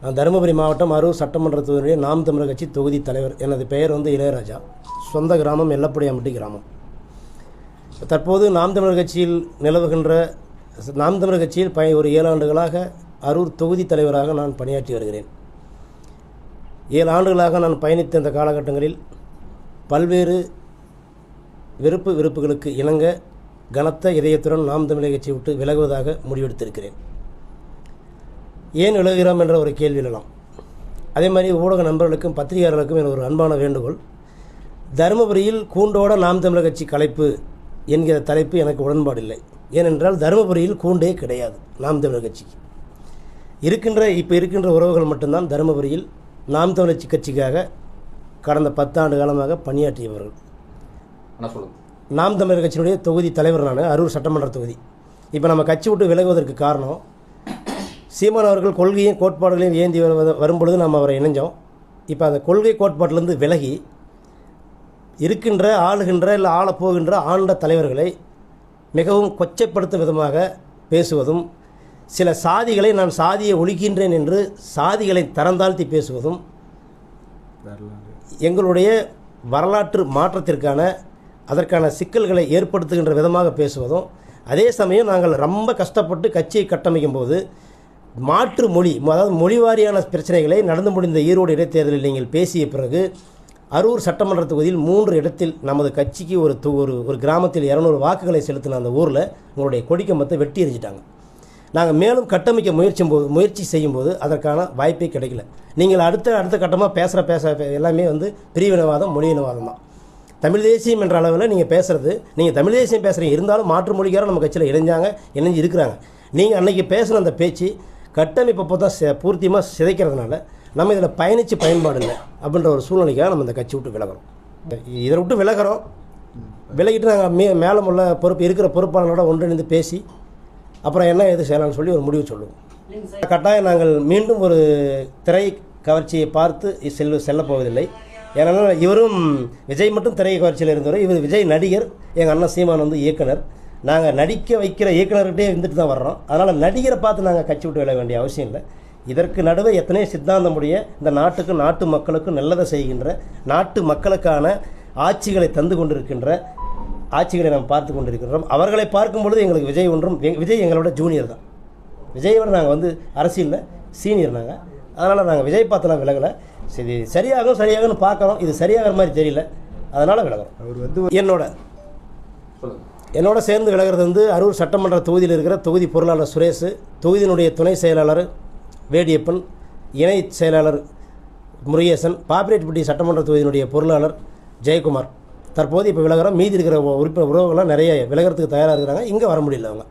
நான் தருமபுரி மாவட்டம் அரூர் சட்டமன்ற தொகுதியுடைய நாம் தமிழர் கட்சி தொகுதி தலைவர். எனது பெயர் இளையராஜா. சொந்த கிராமம் எல்லப்படியாம்பட்டி கிராமம். தற்போது நாம் தமிழர் கட்சியில் நிலவுகின்ற நாம் தமிழர் கட்சியில் ஒரு 7 ஆண்டுகளாக அரூர் தொகுதி தலைவராக நான் பணியாற்றி வருகிறேன். 7 ஆண்டுகளாக நான் பயணித்த இந்த காலகட்டங்களில் பல்வேறு விருப்புகளுக்கு இணங்க கனத்த இதயத்துடன் நாம் தமிழர் கட்சியை விட்டு விலகுவதாக முடிவெடுத்திருக்கிறேன். ஏன் விலகுகிறோம் என்ற ஒரு கேள்வி எழலாம். அதே மாதிரி ஊடக நண்பர்களுக்கும் பத்திரிகையாளர்களுக்கும் என ஒரு அன்பான வேண்டுகோள். தருமபுரியில் கூண்டோட நாம் தமிழர் கட்சி கலைப்பு என்கிற தலைப்பு எனக்கு உடன்பாடில்லை. ஏனென்றால் தருமபுரியில் கூண்டே கிடையாது. நாம் தமிழர் கட்சிக்கு இப்போ இருக்கின்ற உறவுகள் மட்டும்தான் தருமபுரியில் நாம் தமிழர் கட்சிக்காக கடந்த 10 ஆண்டு காலமாக பணியாற்றியவர்கள். நாம் தமிழர் கட்சியினுடைய தொகுதி தலைவர் நான், அரூர் சட்டமன்ற தொகுதி. இப்போ நம்ம கட்சி விட்டு விலகுவதற்கு காரணம், சீமான் அவர்கள் கொள்கையும் கோட்பாடுகளையும் ஏந்தி வரும்பொழுது நம்ம அவரை இணைஞ்சோம். இப்போ அந்த கொள்கை கோட்பாட்டிலிருந்து விலகி இருக்கின்ற ஆளுகின்ற இல்லை ஆளப்போகின்ற ஆண்ட தலைவர்களை மிகவும் கொச்சைப்படுத்தும் விதமாக பேசுவதும், சில சாதிகளை நான் சாதியை ஒழிக்கின்றேன் என்று சாதிகளை தரந்தாழ்த்தி பேசுவதும், எங்களுடைய வரலாற்று மாற்றத்திற்கான அதற்கான சிக்கல்களை ஏற்படுத்துகின்ற விதமாக பேசுவதும், அதே சமயம் நாங்கள் ரொம்ப கஷ்டப்பட்டு கட்சியை கட்டமைக்கும் போது மாற்று மொழி, அதாவது மொழிவாரியான பிரச்சனைகளை நடந்து முடிந்த ஈரோடு இடைத்தேர்தலில் நீங்கள் பேசிய பிறகு அரூர் சட்டமன்ற தொகுதியில் 3 இடத்தில் நமது கட்சிக்கு ஒரு கிராமத்தில் 200 வாக்குகளை செலுத்தின அந்த ஊரில் உங்களுடைய கொடிக்கம்பத்தை வெட்டி எறிஞ்சிட்டாங்க. நாங்கள் மேலும் கட்டமைக்க முயற்சி செய்யும்போது அதற்கான வாய்ப்பே கிடைக்கல. நீங்கள் அடுத்த கட்டமாக பேச எல்லாமே பிரிவினவாதம், மொழியினவாதம் தான். தமிழ் தேசியம் என்ற அளவில் நீங்கள் பேசுகிறது, நீங்கள் தமிழ் தேசியம் பேசுகிறீங்க, இருந்தாலும் மாற்று மொழிக்காரர் நம்ம கட்சியில் இணைஞ்சு இருக்கிறாங்க. நீங்கள் அன்றைக்கி பேசுன அந்த பேச்சு கட்டமைப்பை தான் பூர்த்தியமாக சிதைக்கிறதுனால நம்ம இதில் பயணித்து பயன்பாடு இல்லை அப்படின்ற ஒரு சூழ்நிலைக்காக நம்ம இந்த கட்சி விட்டு விலகிறோம். இதை விட்டு விலகிட்டு நாங்கள் மேலே உள்ள இருக்கிற பொறுப்பாளர்களோட ஒன்றிணைந்து பேசி அப்புறம் என்ன எது செய்யலாம்னு சொல்லி ஒரு முடிவு சொல்லுவோம். கட்டாயம் நாங்கள் மீண்டும் ஒரு திரை கவர்ச்சியை பார்த்து செல்லப் போவதில்லை. ஏன்னா இவரும் விஜய் மட்டும் திரை கவர்ச்சியில் இருந்தவர், இவர் விஜய் நடிகர், எங்கள் அண்ணன் சீமான் இயக்குனர். நாங்கள் நடிக்க வைக்கிற இயக்குனர்கிட்டே இருந்துட்டு தான் வர்றோம். அதனால் நடிகரை பார்த்து நாங்கள் கட்சி விட்டு விலக வேண்டிய அவசியம் இல்லை. இதற்கு நடுவே எத்தனையோ சித்தாந்தமுடைய இந்த நாட்டுக்கும் நாட்டு மக்களுக்கும் நல்லதை செய்கின்ற, நாட்டு மக்களுக்கான ஆட்சிகளை தந்து கொண்டிருக்கின்ற ஆட்சிகளை நாம் பார்த்து கொண்டிருக்கின்றோம். அவர்களை பார்க்கும் பொழுது எங்களுக்கு விஜய் எங்களோட ஜூனியர் தான். விஜயோட நாங்கள் அரசியலில் சீனியர் நாங்கள். அதனால் நாங்கள் விஜய் பார்த்துலாம் விலகலை. சரி, சரியாகும்னு பார்க்குறோம். இது சரியாகிற மாதிரி தெரியல, அதனால் விலகிறோம். அவர் என்னோட சேர்ந்து விலகிறது அரூர் சட்டமன்ற தொகுதியில் இருக்கிற தொகுதி பொருளாளர் சுரேஷ், தொகுதியினுடைய துணை செயலாளர் வேடியப்பன், இணை செயலாளர் முருகேசன், பாப்பிரெட்டிப்பட்டி சட்டமன்ற தொகுதியினுடைய பொருளாளர் ஜெயக்குமார். தற்போது இப்போ விலகிறோம். மீதி இருக்கிற உறுப்பினர் உறவுகள்லாம் நிறைய விலகிறதுக்கு தயாராக இருக்கிறாங்க. இங்கே வர முடியல அவங்க.